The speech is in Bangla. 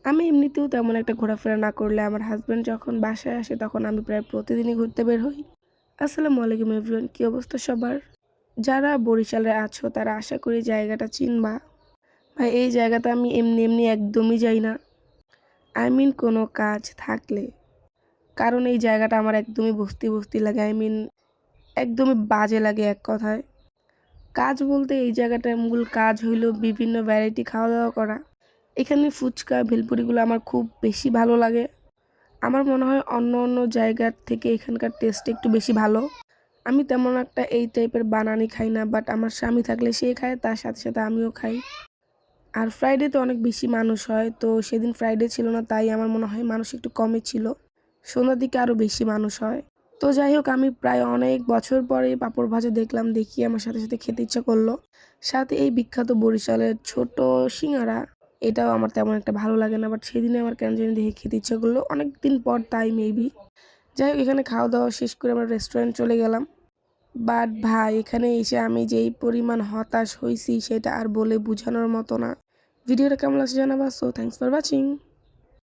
আমি এমনিতেও তেমন একটা ঘোরাফেরা না করলে আমার হাসব্যান্ড যখন বাসায় আসে তখন আমি প্রায় প্রতিদিনই ঘুরতে বের হই। আসসালামু আলাইকুম এভরিওয়ান, কী অবস্থা সবার? যারা বরিশালে আছো তারা আশা করি জায়গাটা চিনবা। ভাই এই জায়গাতে আমি এমনি এমনি একদমই যাই না। আই মিন কোনো কাজ থাকলে। কারণ এই জায়গাটা আমার একদমই বস্তি বস্তি লাগে। আই মিন একদমই বাজে লাগে এক কথায়। কাজ বলতে এই জায়গাটার মূল কাজ হইল বিভিন্ন ভ্যারাইটি খাওয়া দাওয়া করা। এখানে ফুচকা ভেলপুরিগুলো আমার খুব বেশি ভালো লাগে। আমার মনে হয় অন্য অন্য জায়গার থেকে এখানকার টেস্ট একটু বেশি ভালো। আমি তেমন একটা এই টাইপের বানানি খাই না, বাট আমার স্বামী থাকলে সে খায়, তার সাথে সাথে আমিও খাই। আর ফ্রাইডেতে অনেক বেশি মানুষ হয়, তো সেদিন ফ্রাইডে ছিল না, তাই আমার মনে হয় মানুষ একটু কমই ছিল। সন্ধ্যার দিকে আরও বেশি মানুষ হয়। তো যাই হোক, আমি প্রায় অনেক বছর পরে পাঁপড় ভাজা দেখলাম, দেখি আমার সাথে সাথে খেতে ইচ্ছা করলো। সাথে এই বিখ্যাত বরিশালের ছোট সিঙ্গারা, এটাও আমার তেমন একটা ভালো লাগে না, বাট সেদিনে আমার কেন জানি দেখে খেতে ইচ্ছা করলো অনেক দিন পর, তাই মেবি। যাই হোক, এখানে খাওয়া দাওয়া শেষ করে আমরা রেস্টুরেন্ট চলে গেলাম। বাট ভাই এখানে এসে আমি যেই পরিমাণ হতাশ হয়েছি সেটা আর বলে বোঝানোর মতো না। ভিডিওটা কেমন লাগছে জানাবা। So thanks for watching.